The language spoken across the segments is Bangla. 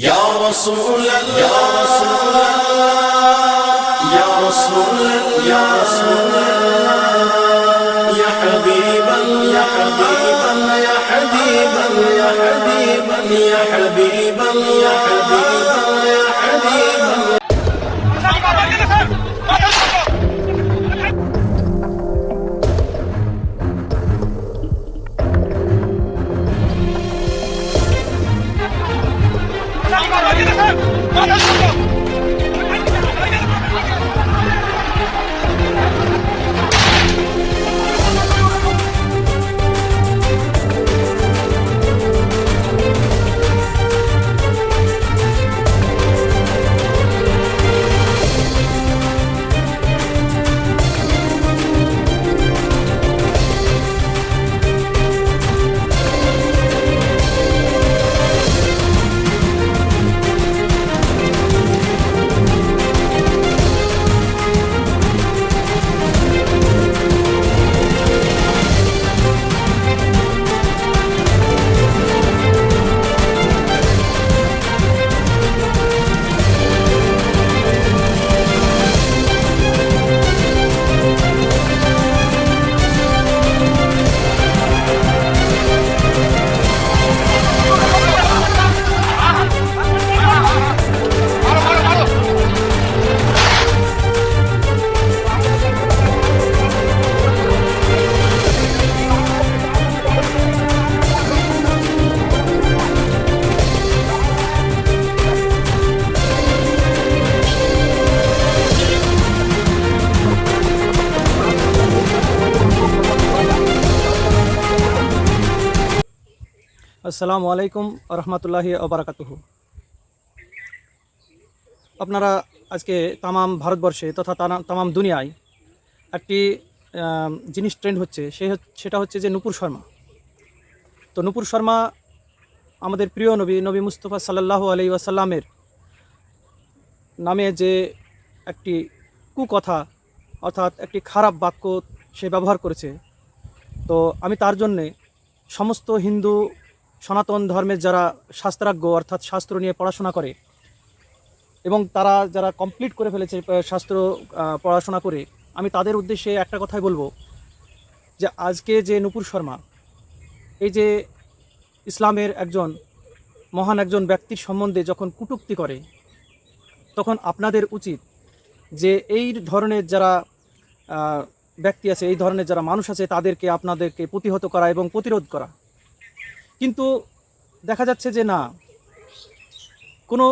يا رسول الله يا رسول الله يا رسول الله يا حبيبا يا حبيبا يا حبيبا يا حبيبا يا حبيبا يا حبيبا يا حبيبا আসসালামু আলাইকুম রহমতুল্লাহি ওবারাকাতুহু। আপনারা আজকে তামাম ভারতবর্ষে তথা তামাম দুনিয়ায় একটি জিনিস ট্রেন্ড হচ্ছে, সেটা হচ্ছে যে নূপুর শর্মা। তো নূপুর শর্মা আমাদের প্রিয় নবী মুস্তফা সাল্লাল্লাহু আলাইহি ওয়াসাল্লামের নামে যে একটি কুকথা অর্থাৎ একটি খারাপ বাক্য সে ব্যবহার করেছে। তো আমি তার জন্যে সমস্ত হিন্দু সনাতন ধর্মের যারা শাস্ত্রাজ্ঞ অর্থাৎ শাস্ত্র নিয়ে পড়াশোনা করে এবং তারা যারা কমপ্লিট করে ফেলেছে শাস্ত্র পড়াশোনা করে, আমি তাদের উদ্দেশ্যে একটা কথাই বলবো যে আজকে যে নূপুর শর্মা এই যে ইসলামের একজন মহান একজন ব্যক্তির সম্বন্ধে যখন কটূক্তি করে, তখন আপনাদের উচিত যে এই ধরনের যারা ব্যক্তি আছে, এই ধরনের যারা মানুষ আছে, আপনাদেরকে প্রতিহত করা এবং প্রতিরোধ করা। কিন্তু দেখা যাচ্ছে যে না, কোনো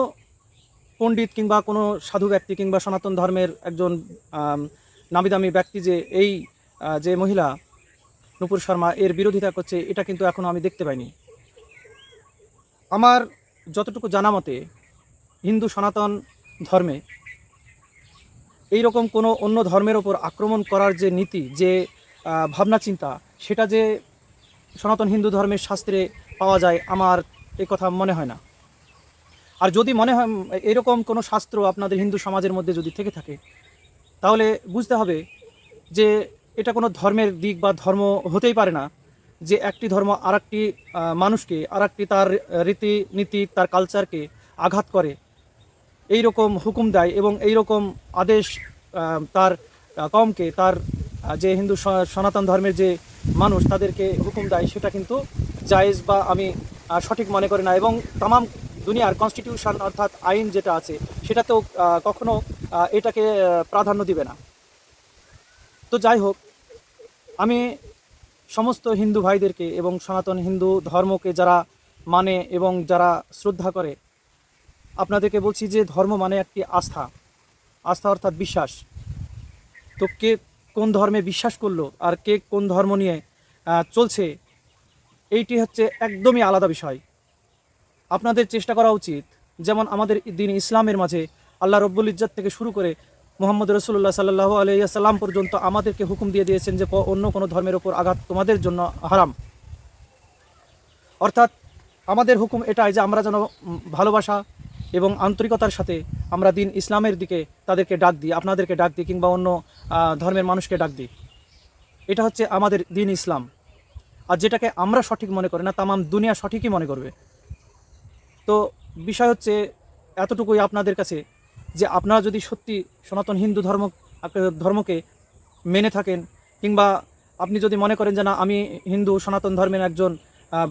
পণ্ডিত কিংবা কোনো সাধু ব্যক্তি কিংবা সনাতন ধর্মের একজন নামিদামি ব্যক্তি যে এই যে মহিলা নূপুর শর্মা এর বিরোধিতা করছে, এটা কিন্তু এখনও আমি দেখতে পাইনি। আমার যতটুকু জানা মতে হিন্দু সনাতন ধর্মে এই রকম কোনো অন্য ধর্মের ওপর আক্রমণ করার যে নীতি, যে ভাবনা চিন্তা, সেটা যে সনাতন হিন্দু ধর্মের শাস্ত্রে পাওয়া যায়, আমার এই কথা মনে হয় না। আর যদি মনে হয় এরকম কোনো শাস্ত্র আপনাদের হিন্দু সমাজের মধ্যে যদি থেকে থাকে, তাহলে বুঝতে হবে যে এটা কোনো ধর্মের দিক বা ধর্ম হতেই পারে না যে একটি ধর্ম আরেকটি মানুষকে, আরেকটি তার রীতিনীতি, তার কালচারকে আঘাত করে, এই রকম হুকুম দেয় এবং এই রকম আদেশ তার কমকে, তার যে হিন্দু সনাতন ধর্মের যে মানুষ তাদেরকে হুকুম দেয়, সেটা কিন্তু জায়েজ বা আমি সঠিক মনে করি না। এবং তামাম দুনিয়ার কনস্টিটিউশন অর্থাৎ আইন যেটা আছে, সেটাতেও কখনো এটাকে প্রাধান্য দিবে না। তো যাই হোক, আমি সমস্ত হিন্দু ভাইদেরকে এবং সনাতন হিন্দু ধর্মকে যারা মানে এবং যারা শ্রদ্ধা করে, আপনাদেরকে বলছি যে ধর্ম মানে একটি আস্থা অর্থাৎ বিশ্বাস। তো কে কোন ধর্মে বিশ্বাস করলো আর কে কোন ধর্ম নিয়ে চলছে, এইটি হচ্ছে একদমই আলাদা বিষয়। আপনাদের চেষ্টা করা উচিত, যেমন আমাদের দিন ইসলামের মাঝে আল্লাহ রব্বুল ইজ্জত থেকে শুরু করে মুহাম্মদ রাসূলুল্লাহ সাল্লাল্লাহু আলাইহি ওয়াসাল্লাম পর্যন্ত আমাদেরকে হুকুম দিয়ে দিয়েছেন যে অন্য কোনো ধর্মের ওপর আঘাত তোমাদের জন্য হারাম। অর্থাৎ আমাদের হুকুম এটাই যে আমরা যেন ভালোবাসা এবং আন্তরিকতার সাথে আমরা দিন ইসলামের দিকে তাদেরকে ডাক দিই, আপনাদেরকে ডাক দিই, কিংবা অন্য ধর্মের মানুষকে ডাক দিই। এটা হচ্ছে আমাদের দিন ইসলাম। আর যেটাকে আমরা সঠিক মনে করি না, তামাম দুনিয়া সঠিকই মনে করবে। তো বিষয় হচ্ছে এতটুকুই আপনাদের কাছে, যে আপনারা যদি সত্যি সনাতন হিন্দু ধর্মকে মেনে থাকেন, কিংবা আপনি যদি মনে করেন যে না আমি হিন্দু সনাতন ধর্মের একজন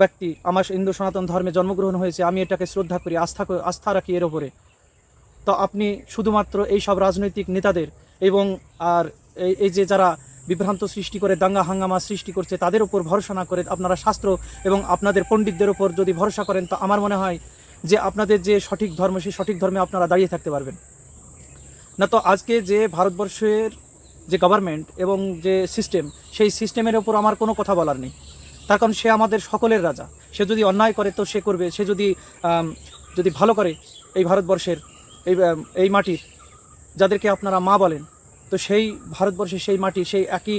ব্যক্তি, আমার হিন্দু সনাতন ধর্মে জন্মগ্রহণ হয়েছে, আমি এটাকে শ্রদ্ধা করি, আস্থা রাখি এর ওপরে, তো আপনি শুধুমাত্র এই সব রাজনৈতিক নেতাদের এবং আর এই যে যারা বিভ্রান্ত সৃষ্টি করে দাঙ্গা হাঙ্গামা সৃষ্টি করছে তাদের উপর ভরসা না করে আপনারা শাস্ত্র এবং আপনাদের পণ্ডিতদের উপর যদি ভরসা করেন, তো আমার মনে হয় যে আপনাদের যে সঠিক ধর্ম সেই সঠিক ধর্মে আপনারা দাঁড়িয়ে থাকতে পারবেন। না তো আজকে যে ভারতবর্ষের যে গভর্নমেন্ট এবং যে সিস্টেম, সেই সিস্টেমের ওপর আমার কোনো কথা বলার নেই, তার কারণ সে আমাদের সকলের রাজা। সে যদি অন্যায় করে তো সে করবে, সে যদি ভালো করে এই ভারতবর্ষের এই মাটির যাদেরকে আপনারা মা বলেন, তো সেই ভারতবর্ষের সেই মাটি, সেই একই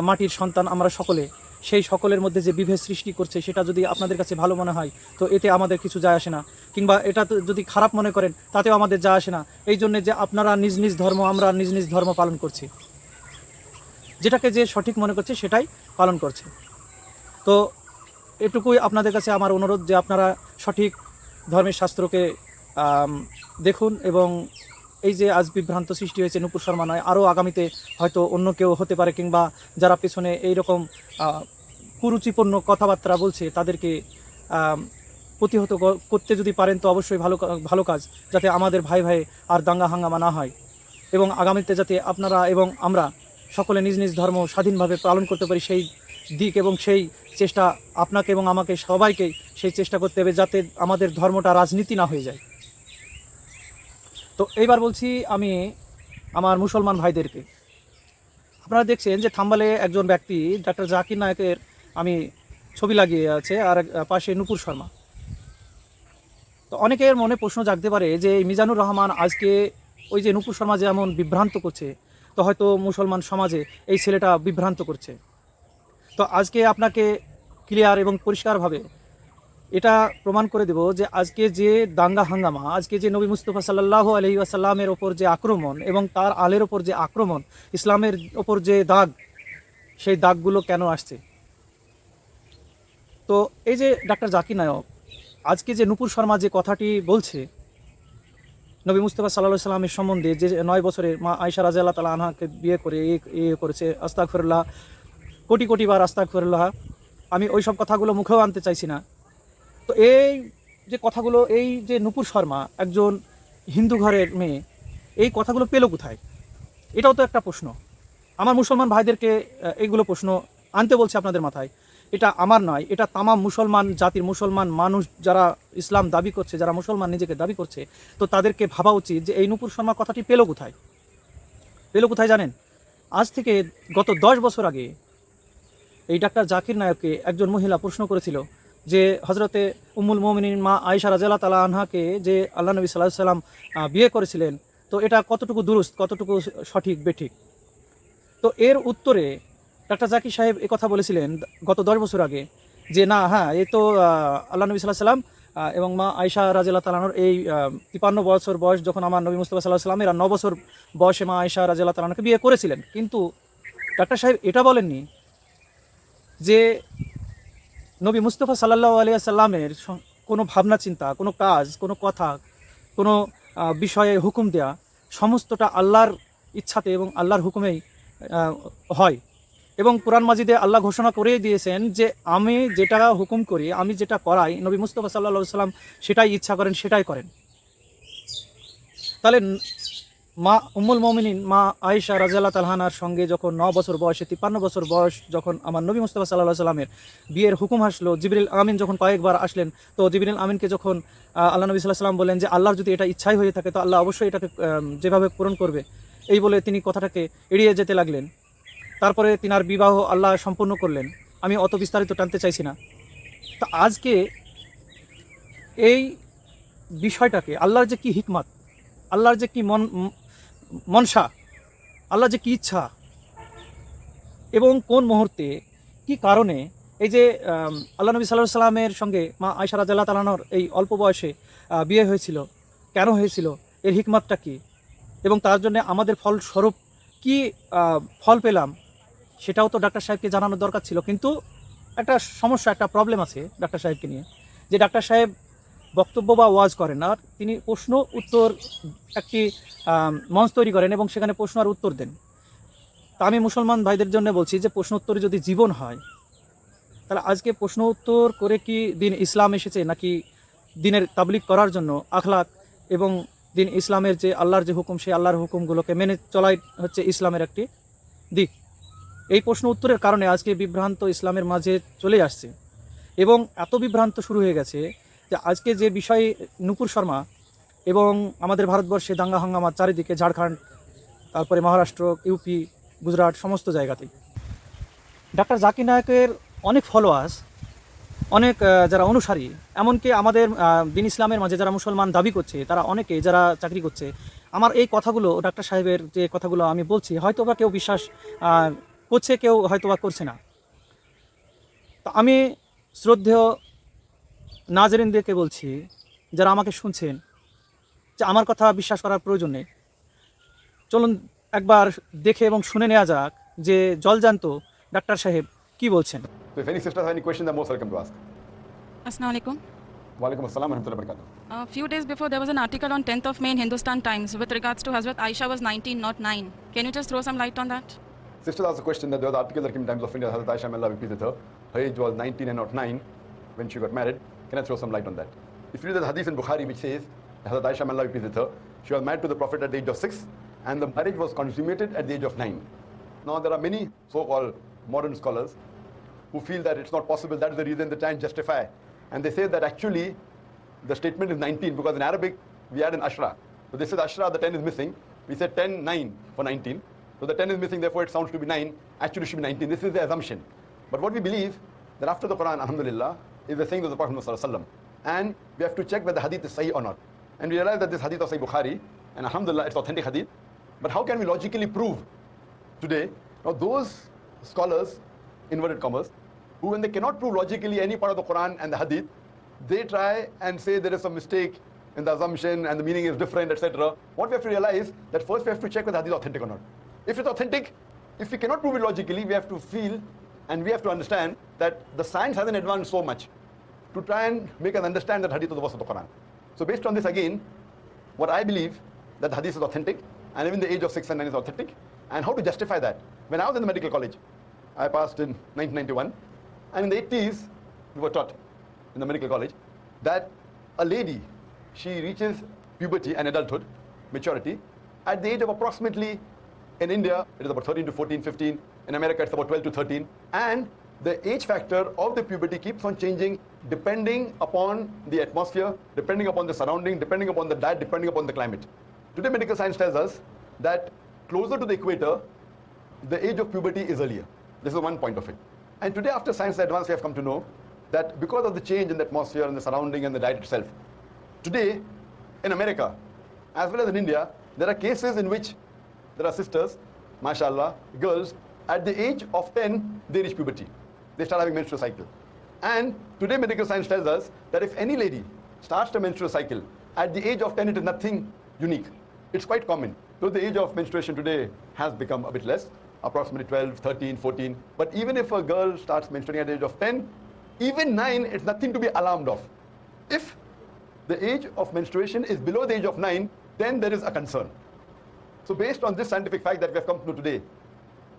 মাটির সন্তান আমরা সকলে, সেই সকলের মধ্যে যে বিভেদ সৃষ্টি করছে সেটা যদি আপনাদের কাছে ভালো মনে হয় তো এতে আমাদের কিছু যায় আসে না, কিংবা এটা যদি খারাপ মনে করেন তাতেও আমাদের যায় আসে না। এই জন্যে যে আপনারা নিজ নিজ ধর্ম, আমরা নিজ নিজ ধর্ম পালন করছি, যেটাকে যে সঠিক মনে করছে সেটাই পালন করছে। তো এটুকুই আপনাদের কাছে আমার অনুরোধ যে আপনারা সঠিক ধর্মের শাস্ত্রকে দেখুন, এবং এই যে আজ বিভ্রান্ত সৃষ্টি হয়েছে নূপুর শর্মা নয়, আরও আগামীতে হয়তো অন্য কেউ হতে পারে, কিংবা যারা পেছনে এইরকম কুরুচিপূর্ণ কথাবার্তা বলছে তাদেরকে প্রতিহত করতে যদি পারেন তো অবশ্যই ভালো কাজ, যাতে আমাদের ভাই ভাই আর দাঙ্গা হাঙ্গামা না হয়, এবং আগামীতে যাতে আপনারা এবং আমরা সকলে নিজ নিজ ধর্ম স্বাধীনভাবে পালন করতে পারি, সেই দিক এবং সেই চেষ্টা আপনাকে এবং আমাকে সবাইকে সেই চেষ্টা করতে হবে, যাতে আমাদের ধর্মটা রাজনীতি না হয়ে যায়। তো এইবার বলছি আমি আমার মুসলমান ভাইদেরকে, আপনারা দেখছেন যে থাম্বালে একজন ব্যক্তি ডক্টর জাকির নায়কের আমি ছবি লাগিয়ে আছে, আর পাশে নূপুর শর্মা। তো অনেকের মনে প্রশ্ন জাগতে পারে যে মিজানুর রহমান আজকে ওই যে নূপুর শর্মা যেমন বিভ্রান্ত করছে, তো হয়তো মুসলমান সমাজে এই ছেলেটা বিভ্রান্ত করছে। তো আজকে আপনাকে ক্লিয়ার এবং পরিষ্কারভাবে এটা প্রমাণ করে দেব যে আজকে যে দাঙ্গা হাঙ্গামা, আজকে যে নবী মুস্তফা সাল্লাল্লাহু আলাইহি ওয়াসাল্লামের ওপর যে আক্রমণ এবং তার আলের ওপর যে আক্রমণ, ইসলামের ওপর যে দাগ, সেই দাগগুলো কেন আসছে। তো এই যে ডাক্তার জাকির নায়ক আজকে যে নূপুর শর্মা যে কথাটি বলছে নবী মুস্তফা সাল্লাল্লাহু আলাইহি সাল্লামের সম্বন্ধে, যে 9 বছরের মা আয়েশা রাদিয়াল্লাহু তাআলা আনহাকে বিয়ে করে করেছে, আস্তাগফিরুল্লাহ, কোটি কোটি বার আস্তাগফিরুল্লাহ, আমি ওই সব কথাগুলো মুখেও আনতে চাইছি না। তো এই যে কথাগুলো, এই যে নূপুর শর্মা একজন হিন্দু ঘরের মেয়ে, এই কথাগুলো পেল কোথায়? এটাও তো একটা প্রশ্ন। আমার মুসলমান ভাইদেরকে এইগুলো প্রশ্ন আনতে বলছে আপনাদের মাথায়। এটা আমার নয়, এটা তামাম মুসলমান জাতির, মুসলমান মানুষ যারা ইসলাম দাবি করছে, যারা মুসলমান নিজেকে দাবি করছে, তো তাদেরকে ভাবা উচিত যে এই নূপুর শর্মা কথাটি পেল কোথায়। জানেন? আজ থেকে গত 10 বছর আগে এই ডাক্তার জাকির নায়ককে একজন মহিলা প্রশ্ন করেছিল যে হজরতে উম্মুল মুমিনিন মা আয়েশা রাদিয়াল্লাহু তাআলা আনহাকে যে আল্লাহ নবী সাল্লাল্লাহু আলাইহি সাল্লাম বিয়ে করেছিলেন, তো এটা কতটুকু দুরুস্ত, কতটুকু সঠিক বেঠিক। তো এর উত্তরে ডাক্তার জাকির সাহেব কথা বলেছিলেন গত 10 বছর আগে যে না, হ্যাঁ, এই তো আল্লাহ নবী সাল্লাল্লাহু আলাইহি সাল্লাম এবং মা আয়েশা রাদিয়াল্লাহু তাআলা আনহার এই 53 বছর বয়স যখন আমার নবী মুস্তাফা সাল্লাল্লাহু আলাইহি সাল্লামের 9 বছর বয়সে মা আয়েশা রাদিয়াল্লাহু তাআলা আনহাকে বিয়ে করেছিলেন। কিন্তু ডাক্তার সাহেব এটা বলেননি যে নবী মুস্তফা সাল্লাল্লাহু আলাইহি সাল্লামের কোনো ভাবনা চিন্তা, কোনো কাজ, কোনো কথা, কোনো বিষয়ে হুকুম দেয়া সমস্তটা আল্লাহর ইচ্ছাতে এবং আল্লাহর হুকুমেই হয়। এবং কোরআন মাজিদে আল্লাহ ঘোষণা করেই দিয়েছেন যে আমি যেটা হুকুম করি, আমি যেটা করাই, নবী মুস্তফা সাল্লাল্লাহু আলাইহি সাল্লাম সেটাই ইচ্ছা করেন, সেটাই করেন। তাহলে মা উম্মুল মুমিনিন মা আয়েশা রাদিয়াল্লাহু তাআলা আনহার সঙ্গে যখন 9 বছর বয়সে 53 বছর বয়স যখন আমার নবী মুস্তাফা সাল্লাল্লাহু আলাইহি সাল্লামের বিয়ের হুকুম আসলো, জিবরিল আমিন যখন কয়েকবার আসলেন, তো জিবরিল আমিনকে যখন আল্লাহ নবী সাল্লাল্লাহু আলাইহি সাল্লাম বলেন যে আল্লাহর যদি এটা ইচ্ছাই হয়ে থাকে তো আল্লাহ অবশ্যই এটাকে যেভাবে পূরণ করবে, এই বলে তিনি কথাটাকে এড়িয়ে যেতে লাগলেন। তারপরে তিনার বিবাহ আল্লাহ সম্পূর্ণ করলেন। আমি অত বিস্তারিত টানতে চাইছি না। তো আজকে এই বিষয়টাকে আল্লাহর যে কি হিকমত, আল্লাহর যে কি মনসা, আল্লাহ যে কি ইচ্ছা এবং কোন মুহূর্তে কি কারণে এই যে আল্লাহ নবী সাল্লাল্লাহু আলাইহি সাল্লামের সঙ্গে মা আয়েশা রাদিয়াল্লাহু তাআলা আনহার এই অল্প বয়সে বিয়ে হয়েছিল, কেন হয়েছিল, এর হিকমতটা কি, এবং তার জন্য আমাদের ফলস্বরূপ কি ফল পেলাম, সেটাও তো ডাক্তার সাহেবকে জানানোর দরকার ছিল। কিন্তু একটা সমস্যা, একটা প্রবলেম আছে ডাক্তার সাহেবকে নিয়ে, যে ডাক্তার সাহেব বক্তব্য বা ওয়াজ করেন না, তিনি প্রশ্ন উত্তর একটি মঞ্চ তৈরি করেন এবং সেখানে প্রশ্ন আর উত্তর দেন। তা আমি মুসলমান ভাইদের জন্য বলছি যে প্রশ্ন উত্তরে যদি জীবন হয়, তাহলে আজকে প্রশ্ন উত্তর করে কি দিন ইসলাম এসেছে, নাকি দিনের তাবলিগ করার জন্য আখলাক এবং দিন ইসলামের যে আল্লাহর যে হুকুম, সেই আল্লাহর হুকুমগুলোকে মেনে চলাই হচ্ছে ইসলামের একটি দিক। এই প্রশ্ন উত্তরের কারণে আজকে বিভ্রান্ত ইসলামের মাঝে চলে আসছে এবং এত বিভ্রান্ত শুরু হয়ে গেছে যে আজকে যে বিষয় নুপুর শর্মা এবং আমাদের ভারতবর্ষে দাঙ্গা হাঙ্গামা চারিদিকে, ঝাড়খণ্ড, তারপরে মহারাষ্ট্র, ইউপি, গুজরাট, সমস্ত জায়গাতেই ডাক্তার জাকির নায়কের অনেক ফলোয়ার্স, অনেক যারা অনুসারী, এমনকি আমাদের দিন ইসলামের মাঝে যারা মুসলমান দাবি করছে তারা অনেকে যারা চাকরি করছে, আমার এই কথাগুলো ডাক্তার সাহেবের যে কথাগুলো আমি বলছি হয়তো বা কেউ বিশ্বাস করছে, কেউ হয়তো বা করছে না। তো আমি শ্রদ্ধেয় নাজরিনদেরকে বলছি, যারা আমাকে শুনছেন, যে আমার কথা বিশ্বাস করার প্রয়োজন নেই। চলুন একবার দেখে এবং শুনে নেওয়া যাক যে জলজান্ত ডাক্তার সাহেব কি বলছেন। So if any sisters have any questions, they're most welcome to ask. Assalamu alaikum. Walaikum assalam wa rahmatullahi wa barakatuh. A few days before, there was an article on 10th of May in Hindustan Times with regards to Hazrat Aisha was 19, not 9. Can you just throw some light on that? Sisters asked the question that there was an article that came in Times of India, Hazrat Aisha, may Allah be pleased with her. Her age was 19 and not 9 when she got married. Can I throw some light on that? If you read the hadith in Bukhari which says, Hazrat Aisha, may Allah be pleased with her, she was married to the Prophet at the age of 6 and the marriage was consummated at the age of 9. Now there are many so-called modern scholars who feel that it's not possible, that is the reason they try and justify. And they say that actually the statement is 19 because in Arabic we add an ashra. So this is ashra, the 10 is missing. We said 10, 9 for 19. So the 10 is missing, therefore it sounds to be 9. Actually it should be 19. This is the assumption. But what we believe, that after the Quran, alhamdulillah, is the saying of the Prophet Muhammad sallallahu alaihi wasallam. And we have to check whether the hadith is sahih or not. And we realize that this hadith of Sahih Bukhari, and alhamdulillah, it's authentic hadith. But how can we logically prove today? Now those scholars, inverted commas, who when they cannot prove logically any part of the Quran and the hadith, they try and say there is some mistake in the assumption and the meaning is different, etc. What we have to realize that first we have to check whether the hadith is authentic or not. If it's authentic, if we cannot prove it logically, we have to feel and we have to understand that the science hasn't advanced so much to try and make us understand that hadith is the verse of the Quran. So based on this again, what I believe that the hadith is authentic and even the age of 6 and 9 is authentic. And how to justify that? When I was in the medical college, I passed in 1991, and in the 80s, we were taught in the medical college that a lady, she reaches puberty and adulthood, maturity, at the age of approximately, in India, it is about 13 to 14, 15. In America, it's about 12 to 13. And the age factor of the puberty keeps on changing depending upon the atmosphere, depending upon the surrounding, depending upon the diet, depending upon the climate. Today, medical science tells us that closer to the equator, the age of puberty is earlier. This is one point of it. And today, after science advance, we have come to know that because of the change in the atmosphere and the surrounding and the diet itself, today in America, as well as in India, there are cases in which there are sisters, mashallah, girls, at the age of 10, they reach puberty. They start having menstrual cycle. And today medical science tells us that if any lady starts a menstrual cycle, at the age of 10, it is nothing unique. It's quite common. Though the age of menstruation today has become a bit less, approximately 12, 13, 14. But even if a girl starts menstruating at the age of 10, even 9, it's nothing to be alarmed of. If the age of menstruation is below the age of 9, then there is a concern. So based on this scientific fact that we have come to know today,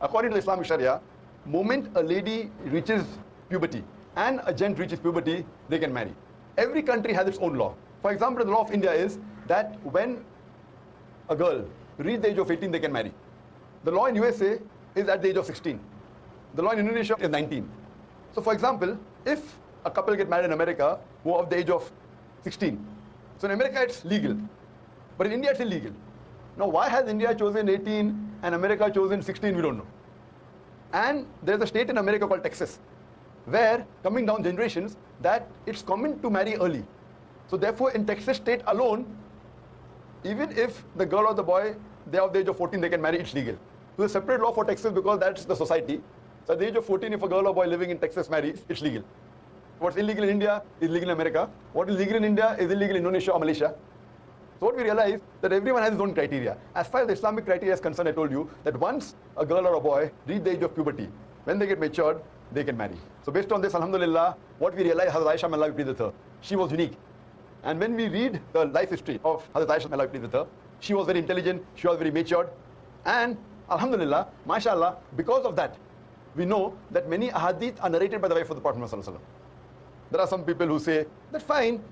according to the Islamic Sharia, moment a lady reaches puberty and a gent reaches puberty, they can marry. Every country has its own law. For example, the law of India is that when a girl reaches the age of 18, they can marry. The law in USA is at the age of 16. The law in Indonesia is 19. So for example, if a couple get married in America who are of the age of 16, so in America it's legal, but in India it's illegal. Now why has India chosen 18 and America chosen 16, we don't know. And there's a state in America called Texas, where coming down generations that it's common to marry early. So therefore in Texas state alone, even if the girl or the boy, they are of the age of 14, they can marry, it's legal. So there's a separate law for Texas because that's the society. So at the age of 14, if a girl or boy living in Texas marries, it's legal. What's illegal in India is legal in America. What is legal in India is illegal in Indonesia or Malaysia. So what we realize that everyone has his own criteria. As far as the Islamic criteria is concerned, I told you that once a girl or a boy reach the age of puberty, when they get matured, they can marry. So based on this, alhamdulillah, what we realize, Hazrat Aisha, may Allah be pleased with her, she was unique. And when we read the life history of Hazrat Aisha, may Allah be pleased with her, she was very intelligent, she was very matured, and alhamdulillah, mashallah, because of that, we know that many ahadith are narrated by the wife of the Prophet Muhammad sallallahu alaihi wasallam. There are some people who say that fine,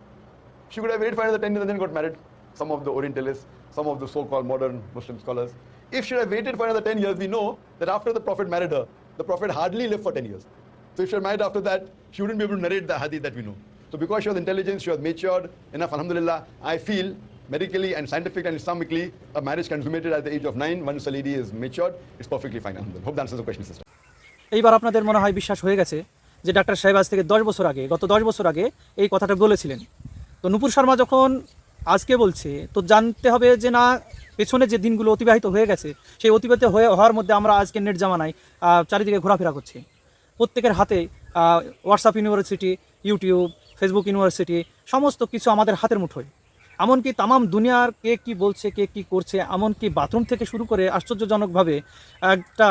she could have waited for another 10 years and then got married. Some of the Orientalists, some of the so-called modern Muslim scholars. If she had waited for another 10 years, we know that after the Prophet married her, the Prophet hardly lived for 10 years. So if she had married after that, she wouldn't be able to narrate the hadith that we know. So because she was intelligent, she was matured enough, alhamdulillah, I feel medically and scientifically and Islamically, a marriage consummated at the age of 9, once a lady is matured, it's perfectly fine, alhamdulillah. Hope that answers the question, sister. এইবার আপনাদের মনে হয় বিশ্বাস হয়ে গেছে যে ডাক্তার সাহেব আজ থেকে 10 বছর আগে, গত 10 বছর আগে এই কথাটা বলেছিলেন। তো নূপুর শর্মা যখন আজকে বলছে, তো জানতে হবে যে না, পেছনে যে দিনগুলো অতিবাহিত হয়ে গেছে, সেই অতিবাহিত হওয়ার মধ্যে আমরা আজকে নেট জামানায় চারিদিকে ঘোরাফেরা করছি। প্রত্যেকের হাতে WhatsApp university, YouTube, Facebook university, সমস্ত কিছু আমাদের হাতের মুঠোয়। এমনকি তামাম দুনিয়ার কে কী বলছে, কে কী করছে, এমনকি বাথরুম থেকে শুরু করে আশ্চর্যজনকভাবে একটা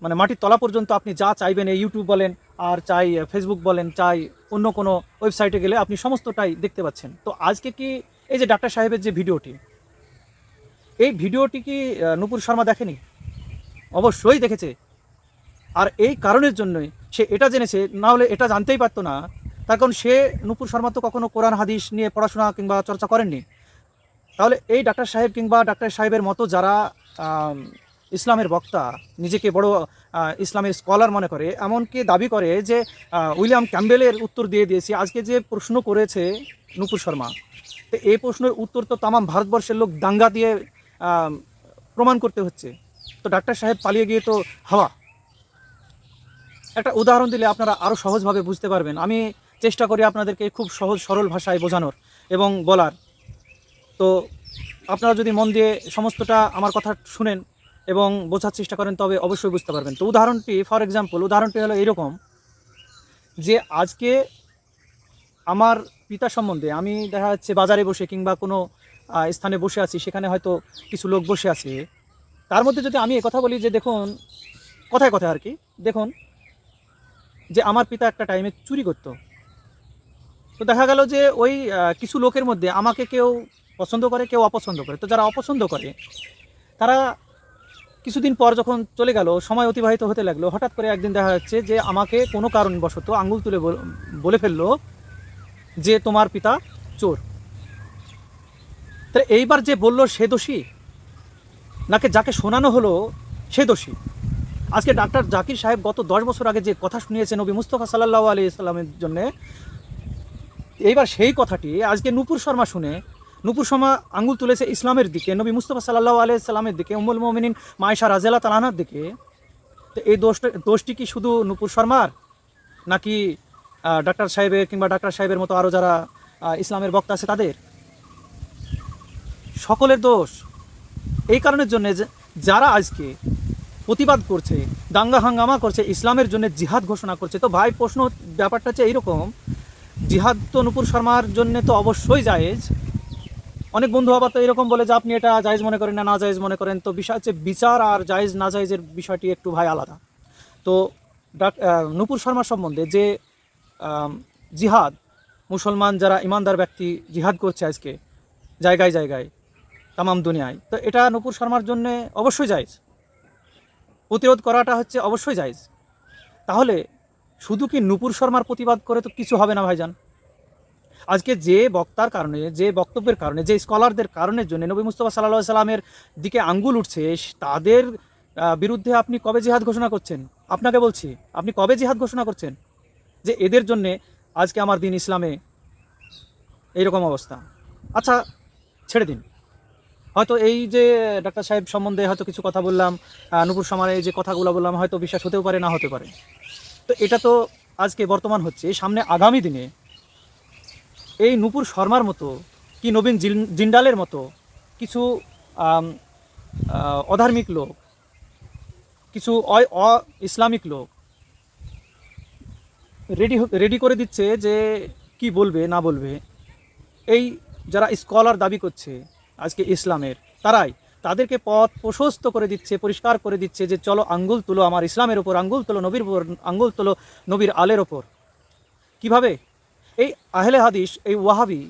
মানে মাটির তলা পর্যন্ত আপনি যা চাইবেন, এই ইউটিউব বলেন আর চাই ফেসবুক বলেন, চাই অন্য কোনো ওয়েবসাইটে গেলে আপনি সমস্তটাই দেখতে পাচ্ছেন। তো আজকে কি এই যে ডাক্তার সাহেবের যে ভিডিওটি, এই ভিডিওটি কি নূপুর শর্মা দেখেনি? অবশ্যই দেখেছে। আর এই কারণের জন্যই সে এটা জেনেছে, না হলে এটা জানতেই পারতো না। তার কারণ সে নূপুর শর্মা তো কখনো কোরআন হাদিস নিয়ে পড়াশোনা কিংবা চর্চা করেননি। তাহলে এই ডাক্তার সাহেব কিংবা ডাক্তার সাহেবের মতো যারা ইসলামের বক্তা, নিজেকে বড় ইসলামের স্কলার মনে করে, এমনকি দাবি করে যে উইলিয়াম ক্যাম্বেলের উত্তর দিয়ে দিয়েছি, আজকে যে প্রশ্ন করেছে নূপুর শর্মা, তো এই প্রশ্নের উত্তর তো তামাম ভারতবর্ষের লোক দাঙ্গা দিয়ে প্রমাণ করতে হচ্ছে। তো ডাক্তার সাহেব পালিয়ে গিয়ে তো হাওয়া। একটা উদাহরণ দিলে আপনারা আরও সহজভাবে বুঝতে পারবেন। আমি চেষ্টা করি আপনাদেরকে খুব সহজ সরল ভাষায় বোঝানোর এবং বলার। তো আপনারা যদি মন দিয়ে সমস্তটা আমার কথা শুনেন এবং বোঝার চেষ্টা করেন, তবে অবশ্যই বুঝতে পারবেন। তো উদাহরণটি, ফর এক্সাম্পল, উদাহরণটি হলো এরকম যে আজকে আমার পিতা সম্বন্ধে আমি দেখা যাচ্ছে বাজারে বসে কিংবা কোনো স্থানে বসে আছি, সেখানে হয়তো কিছু লোক বসে আছে, তার মধ্যে যদি আমি কথা বলি যে দেখুন, কথায় কথায় আর কি, দেখুন যে আমার পিতা একটা টাইমে চুরি করত। তো দেখা গেল যে ওই কিছু লোকের মধ্যে আমাকে কেউ পছন্দ করে, কেউ অপছন্দ করে। তো যারা অপছন্দ করে তারা কিছুদিন পর যখন চলে গেল, সময় অতিবাহিত হতে লাগলো, হঠাৎ করে একদিন দেখা যাচ্ছে যে আমাকে কোনো কারণবশত আঙুল তুলে বলে ফেললো যে তোমার পিতা চোর। তাহলে এইবার যে বলল সে দোষী, নাকি যাকে শোনানো হলো সে দোষী? আজকে ডাক্তার জাকির সাহেব গত 10 বছর আগে যে কথা শুনিয়েছে নবী মুস্তফা সাল্লাল্লাহু আলাইহি সাল্লামের জন্যে, এইবার সেই কথাটি আজকে নূপুর শর্মা শুনে, নূপুর শর্মা আঙ্গুল তুলেছে ইসলামের দিকে, নবী মুস্তফা সাল্লাল্লাহু আলাইহি সাল্লামের দিকে, উম্মুল মুমিনিন মা আয়েশা রাদিয়াল্লাহু তাআলা আনহার দিকে। তো এই দোষটি কি শুধু নূপুর শর্মার, নাকি ডাক্তার সাহেবের কিংবা ডাক্তার সাহেবের মতো আরও যারা ইসলামের বক্তা আছে তাদের? সকলের দোষ। এই কারণের জন্যে যারা আজকে প্রতিবাদ করছে, দাঙ্গা হাঙ্গামা করছে, ইসলামের জন্য জিহাদ ঘোষণা করছে। তো ভাই প্রশ্ন, ব্যাপারটা হচ্ছে এইরকম, জিহাদ তো নূপুর শর্মার জন্য তো অবশ্যই জায়েজ। অনেক বন্ধু আবার তো এরকম বলে যে আপনি এটা জায়েজ মনে করেন না জায়েজ মনে করেন। তো বিষয় হচ্ছে বিচার আর জায়েজ না জায়েজের বিষয়টি একটু ভাই আলাদা। তো নূপুর শর্মা সম্বন্ধে যে জিহাদ, মুসলমান যারা ইমানদার ব্যক্তি জিহাদ করছে আজকে জায়গায় জায়গায় তামাম দুনিয়ায়, তো এটা নূপুর শর্মার জন্য অবশ্যই জায়েজ, প্রতিরোধ করাটা হচ্ছে অবশ্যই জায়েজ। তাহলে শুধু কি নূপুর শর্মার প্রতিবাদ করে তো কিছু হবে না ভাইজান। আজকে যে বক্তার কারণে, যে বক্তব্যের কারণে, যে স্কলারদের কারণের জন্য নবী মুস্তফা সাল্লাল্লাহু আলাইহি সাল্লামের দিকে আঙ্গুল উঠছে, তাদের বিরুদ্ধে আপনি কবে জিহাদ ঘোষণা করছেন? আপনাকে বলছি, আপনি কবে জিহাদ ঘোষণা করছেন যে এদের জন্যে আজকে আমার দিন ইসলামে এইরকম অবস্থা? আচ্ছা ছেড়ে দিন, হয়তো এই যে ডাক্তার সাহেব সম্বন্ধে হয়তো কিছু কথা বললাম, নূপুর শর্মার এই যে কথাগুলো বললাম, হয়তো বিশ্বাস হতেও পারে, না হতে পারে। তো এটা তো আজকে বর্তমান হচ্ছে। সামনে আগামী দিনে এই নূপুর শর্মার মতো কি নবীন জিন্ডালের মতো কিছু অধার্মিক লোক, কিছু ইসলামিক লোক রেডি করে দিচ্ছে যে কি বলবে না বলবে। এই যারা স্কলার দাবি করছে আজকে ইসলামের, তাদেরকে পথ প্রশস্ত করে দিচ্ছে, পরিষ্কার করে দিচ্ছে যে চলো আঙ্গুল তুলো আমার ইসলামের ওপর, আঙ্গুল তুলো নবীর ওপর, আঙ্গুল তুলো নবীর আলের ওপর। কিভাবে? এই আহলে হাদিস, এই ওয়াহাবি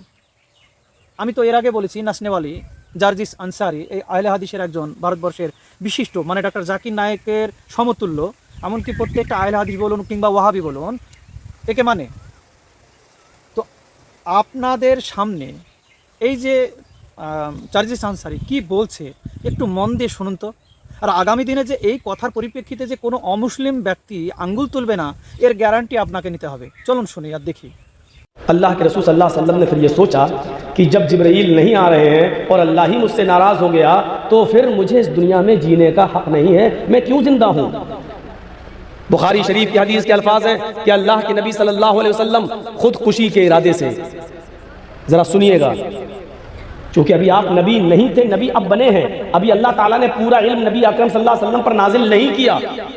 আমি তো এর আগে বলেছি নাসনেওয়ালি জার্জিস আনসারি এই আহলে হাদিসের একজন ভারতবর্ষের বিশিষ্ট, মানে ডক্টর জাকির নায়েকের সমতুল্য, এমনকি প্রত্যেকটা আহলে হাদিস বলুন কিংবা ওয়াহাবি বলুন একে মানে। তো আপনাদের সামনে এই যে জার্জিস আনসারি কি বলছে একটু মন দিয়ে শুনুন তো। আর আগামী দিনে যে এই কথার পরিপ্রেক্ষিতে যে কোনো অমুসলিম ব্যক্তি আঙ্গুল তুলবে না এর গ্যারান্টি আপনাকে নিতে হবে। চলুন শুনি আর দেখি। अल्लाह के रसूल सल्लल्लाहु अलैहि वसल्लम ने फिर ये सोचा कि जब जिब्राईल नहीं आ रहे हैं और अल्लाह ही मुझसे नाराज़ हो गया तो फिर मुझे इस दुनिया में जीने का हक़ नहीं है, मैं क्यों ज़िंदा हूँ। बुखारी शरीफ की हदीस के अल्फाज हैं कि अल्लाह के नबी सल्लल्लाहु अलैहि वसल्लम खुदकुशी के इरादे से, ज़रा सुनिएगा, चूँकि अभी आप नबी नहीं थे, नबी अब बने हैं, अभी अल्लाह ताला ने पूरा इल्म नबी अकरम सल्लल्लाहु अलैहि वसल्लम पर नाजिल नहीं किया,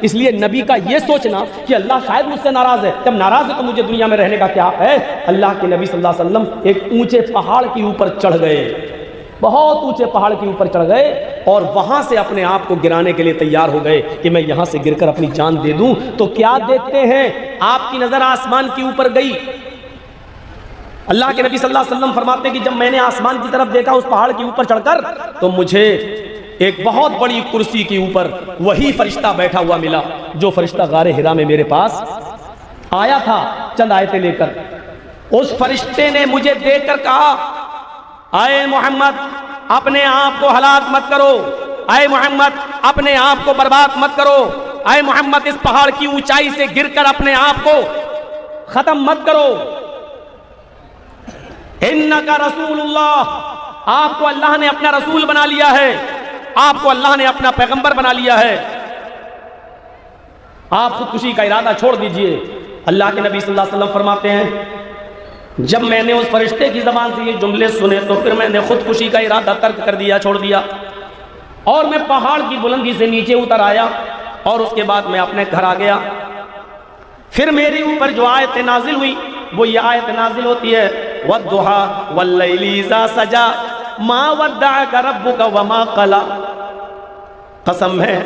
इसलिए नबी का ये सोचना कि अल्लाह शायद मुझसे नाराज़ है, जब नाराज़ है तो मुझे दुनिया में रहने का क्या है। अल्लाह के नबी सल्लल्लाहु अलैहि वसल्लम एक ऊंचे पहाड़ के ऊपर चढ़ गए, बहुत ऊंचे पहाड़ के ऊपर चढ़ गए और वहाँ से अपने आप को गिराने के लिए तैयार हो गए कि मैं यहाँ से गिरकर अपनी जान दे दूँ। तो क्या देखते हैं, आपकी नज़र आसमान के ऊपर गई। अल्लाह के नबी सल्लल्लाहु अलैहि वसल्लम फरमाते हैं कि जब मैंने आसमान की तरफ देखा उस पहाड़ के ऊपर चढ़कर, तो मुझे एक बहुत बड़ी कुर्सी के ऊपर वही फरिश्ता बैठा हुआ मिला जो फरिश्ता गारे हिरा में मेरे पास आया था चंद आयतें लेकर। उस फरिश्ते ने मुझे देखकर कहा, आए मोहम्मद अपने आप को हलाक मत करो, आए मोहम्मद अपने आप को बर्बाद मत करो, आए मोहम्मद इस पहाड़ की ऊंचाई से गिरकर अपने आप को खत्म मत करो। इन्नका रसूलुल्लाह, आपको अल्लाह ने अपना रसूल बना लिया है, आपको अल्लाह ने अपना पैगंबर बना लिया है, आप खुदकुशी का इरादा छोड़ दीजिए। अल्लाह के नबी सल्लल्लाहु अलैहि वसल्लम फरमाते हैं, जब मैंने उस फरिश्ते की ज़बान से ये जुमले सुने तो फिर मैंने खुदकुशी का इरादा तर्क कर दिया, छोड़ दिया, और मैं पहाड़ की बुलंदी से नीचे उतर आया और उसके बाद मैं अपने घर आ गया। फिर मेरे ऊपर जो आयत नाजिल हुई वो ये आयत नाजिल होती है, वद्दुहा वल्लैलि इज़ा सजा मा वद्दअका रब्बुका वमा क़ला। कसम है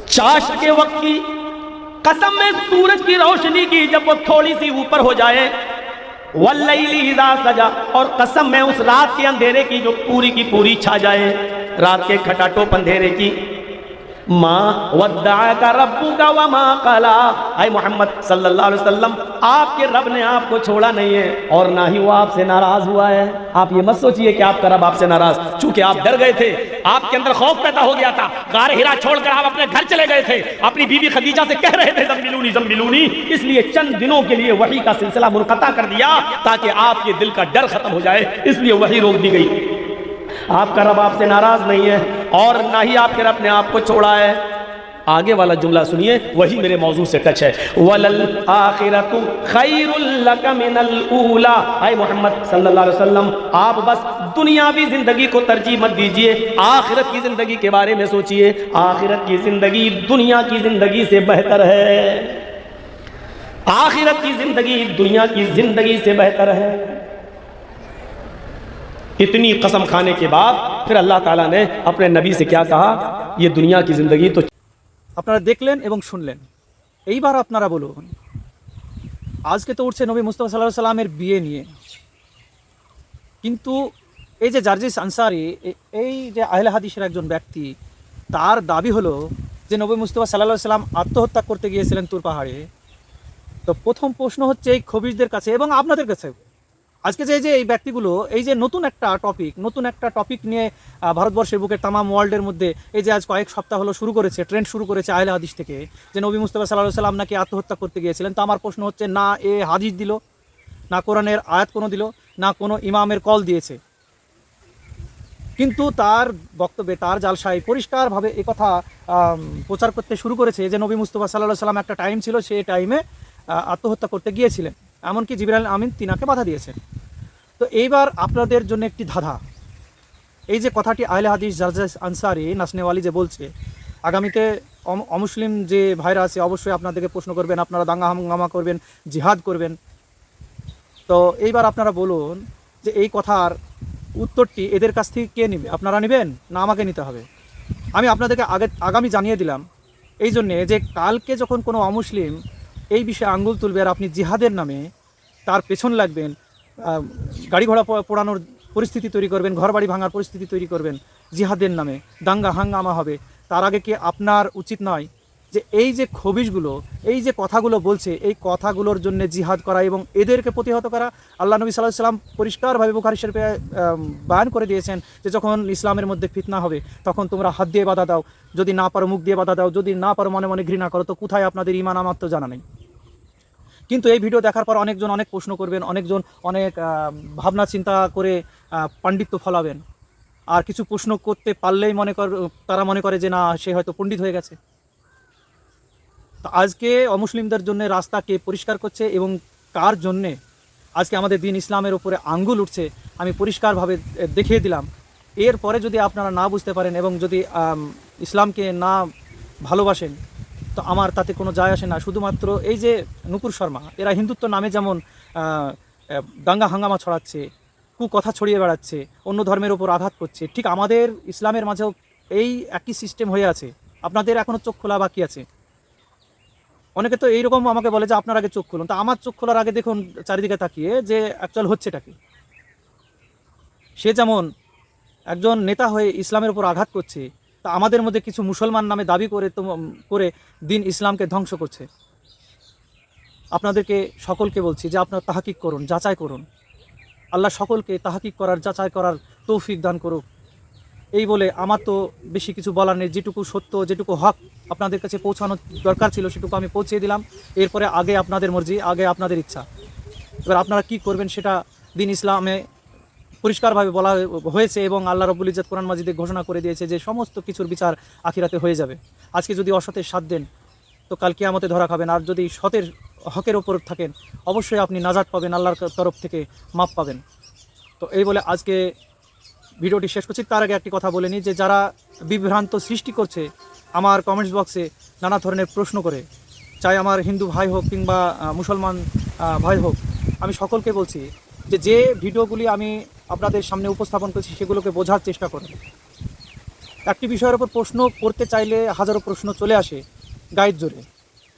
चाश के वक्त की, कसम है सूरज की रोशनी की जब वो थोड़ी सी ऊपर हो जाए, वल्लैलि इज़ा सजा, और कसम है उस रात के अंधेरे की जो पूरी की पूरी छा जाए, रात के खटाटोप अंधेरे की। माँ वद्दअका रब्बुका वमा क़ला, आए मोहम्मद सल्लल्लाहु अलैहि वसल्लम आपके रब ने आपको छोड़ा नहीं है और ना ही वो आपसे नाराज हुआ है। आप ये मत सोचिए कि आपका रब आपसे नाराज, चूंकि आप डर गए थे, आपके अंदर खौफ पैदा हो गया था, गारे हिरा छोड़कर आप अपने घर चले गए थे, अपनी बीवी खदीजा से कह रहे थे ज़म्मिलूनी ज़म्मिलूनी, इसलिए चंद दिनों के लिए वही का सिलसिला मुनक़ता कर दिया ताकि आपके दिल का डर खत्म हो जाए, इसलिए वही रोक दी गई। आपका रब आपसे नाराज नहीं है और ना ही आपके रब ने आपको छोड़ा है। आगे वाला जुमला सुनिए, वही मेरे मौजू से टच है, वलल आखिरतु खैरुल लका मिनल ऊला। आए मोहम्मद सल्लल्लाहु अलैहि वसल्लम आप बस दुनियावी जिंदगी को तरजीह मत दीजिए, आखिरत की जिंदगी के बारे में सोचिए। आखिरत की जिंदगी दुनिया की जिंदगी से बेहतर है, आखिरत की जिंदगी दुनिया की जिंदगी से बेहतर है। इतनी कसम खाने के बाद फिर अल्लाह ताला ने अपने नबी से क्या कहा, ये दुनिया की जिंदगी तो। আপনারা দেখলেন এবং শুনলেন, এইবার আপনারা বলুন, আজকে তো উঠছে নবী মুস্তাফা সাল্লাল্লাহু আলাইহি সাল্লামের বিয়ে নিয়ে, কিন্তু এই যে জার্জিস আনসারি এই যে আহলে হাদিসের একজন ব্যক্তি, তার দাবি হলো যে নবী মুস্তাফা সাল্লাল্লাহু আলাইহি সাল্লাম আত্মহত্যা করতে গিয়েছিলেন তুর পাহাড়ে। তো প্রথম প্রশ্ন হচ্ছে এই খবিরদের কাছে এবং আপনাদের কাছে, আজকে যে এই ব্যক্তিগুলো এই যে নতুন একটা টপিক নিয়ে ভারতবর্ষের বুকে তামাম ওয়ার্ল্ডের মধ্যে এই যে আজ কয়েক সপ্তাহ হলো শুরু করেছে, ট্রেন্ড শুরু করেছে আহলে হাদিস থেকে, যে নবী মুস্তাফা সাল্লাল্লাহু আলাইহি সাল্লাম নাকি আত্মহত্যা করতে গিয়েছিলেন। তো আমার প্রশ্ন হচ্ছে, না এ হাদিস দিল, না কোরআনের আয়াত কোনো দিল, না কোনো ইমামের কল দিয়েছে, কিন্তু তার বক্তব্যে তার জালসায় পরিষ্কারভাবে এ কথা প্রচার করতে শুরু করেছে যে নবী মুস্তাফা সাল্লাল্লাহু আলাইহি সাল্লাম একটা টাইম ছিল, সেই টাইমে আত্মহত্যা করতে গিয়েছিলেন, এমনকি জিবরাইল আমিন তিনাকে বাধা দিয়েছেন। তো এইবার আপনাদের জন্য একটি ধাঁধা, এই যে কথাটি আহলে হাদিস জার্জিস আনসারি নাসনেওয়ালি যে বলছে, আগামীতে অমুসলিম যে ভাইরা আছে অবশ্যই আপনাদেরকে প্রশ্ন করবেন, আপনারা দাঙ্গা হাঙ্গামা করবেন, জিহাদ করবেন। তো এইবার আপনারা বলুন যে এই কথার উত্তরটি এদের কাছ থেকে কে নেবে, আপনারা নেবেন না আমাকে নিতে হবে? আমি আপনাদেরকে আগামী জানিয়ে দিলাম এই জন্যে যে কালকে যখন কোনো অমুসলিম এই বিষয়ে আঙ্গুল তুলবে আর আপনি জিহাদের নামে তার পেছন লাগবেন, গাড়ি ঘোড়া পোড়ানোর পরিস্থিতি তৈরি করবেন, ঘরবাড়ি ভাঙার পরিস্থিতি তৈরি করবেন জিহাদের নামে, দাঙ্গা হাঙ্গামা হবে। তার আগে কি আপনার উচিত নয় যে এই যে খবিশগুলো, এই যে কথাগুলো বলছে, এই কথাগুলোর জন্য জিহাদ করা এবং এদেরকে প্রতিহত করা? আল্লাহ নবী সাল্লাল্লাহু আলাইহি সাল্লাম পরিষ্কারভাবে বুখারী শরীফে বয়ান করে দিয়েছেন যে যখন ইসলামের মধ্যে ফিতনা হবে তখন তোমরা হাত দিয়ে বাধা দাও, যদি না পারো মুখ দিয়ে বাধা দাও, যদি না পারো মনে মনে ঘৃণা করো, তো কোথায় আপনাদের ঈমান আমার তো জানা নেই। কিন্তু এই ভিডিও দেখার পর অনেকজন অনেক প্রশ্ন করবেন, অনেকজন অনেক ভাবনা চিন্তা করে পাণ্ডিত্য ফলাবেন, আর কিছু প্রশ্ন করতে পারলেই তারা মনে করে যে না, সে হয়তো পণ্ডিত হয়ে গেছে। তো আজকে অমুসলিমদের জন্য রাস্তা কে পরিষ্কার করছে এবং কার জন্যে আজকে আমাদের দিন ইসলামের উপরে আঙ্গুল উঠছে, আমি পরিষ্কারভাবে দেখিয়ে দিলাম। এরপরে যদি আপনারা না বুঝতে পারেন এবং যদি ইসলামকে না ভালোবাসেন, তো আমার তাতে কোনো যায় আসে না। শুধুমাত্র এই যে নুপুর শর্মা, এরা হিন্দুত্ব নামে যেমন দাঙ্গা হাঙ্গামা ছড়াচ্ছে, কথা ছড়িয়ে বেড়াচ্ছে, অন্য ধর্মের ওপর আঘাত করছে, ঠিক আমাদের ইসলামের মাঝেও এই একই সিস্টেম হয়ে আছে। আপনাদের এখনও চোখ খোলা বাকি আছে। অনেকে তো এইরকম আমাকে বলে যে আপনার আগে চোখ খুলুন। তা আমার চোখ খোলার আগে দেখুন চারিদিকে তাকিয়ে যে অ্যাকচুয়াল হচ্ছেটা কি। সে যেমন একজন নেতা হয়ে ইসলামের উপর আঘাত করছে, তা আমাদের মধ্যে কিছু মুসলমান নামে দাবি করে দিন ইসলামকে ধ্বংস করছে। আপনাদেরকে সকলকে বলছি যে আপনারা তাহাকিক করুন, যাচাই করুন। আল্লাহ সকলকে তাহাকিক করার, যাচাই করার তৌফিক দান করুক। এই বলে আমার তো বেশি কিছু বলার নেই। যেটুকু সত্য, যেটুকু হক আপনাদের কাছে পৌঁছানো দরকার ছিল সেটুকু আমি পৌঁছে দিলাম। এরপরে আগে আপনাদের মর্জি, আগে আপনাদের ইচ্ছা। এবার আপনারা কি করবেন সেটা দিন ইসলামে পরিষ্কারভাবে বলা হয়েছে এবং আল্লাহ রাব্বুল ইজ্জত কোরআন মাজিদে ঘোষণা করে দিয়েছে যে সমস্ত কিছুর বিচার আখিরাতে হয়ে যাবে। আজকে যদি অসতের সাথ দেন তো কাল কিয়ামতে ধরা খাবেন, আর যদি সতের হকের ওপর থাকেন অবশ্যই আপনি নাজাত পাবেন, আল্লাহর তরফ থেকে মাপ পাবেন। তো এই বলে আজকে ভিডিওটি শেষ করছি। তার আগে একটি কথা বলে নিই যে যারা বিভ্রান্ত সৃষ্টি করছে আমার কমেন্টস বক্সে নানা ধরনের প্রশ্ন করে, চাই আমার হিন্দু ভাই হোক কিংবা মুসলমান ভাই হোক, আমি সকলকে বলছি যে ভিডিওগুলি আমি আপনাদের সামনে উপস্থাপন করছি সেগুলোকে বোঝার চেষ্টা করুন। একটি বিষয়ের উপর প্রশ্ন করতে চাইলে হাজারো প্রশ্ন চলে আসে গায়ের জোরে,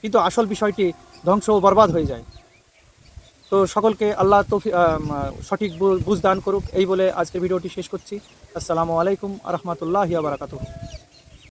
কিন্তু আসল বিষয়টি ধ্বংস ও বরবাদ হয়ে যায়। তো সকলকে আল্লাহ সঠিক বুঝ দান করুক। এই বলে আজকের ভিডিওটি শেষ করছি। আসসালামু আলাইকুম আ রহমতুল্লাহি ওয়া বারাকাতুহু।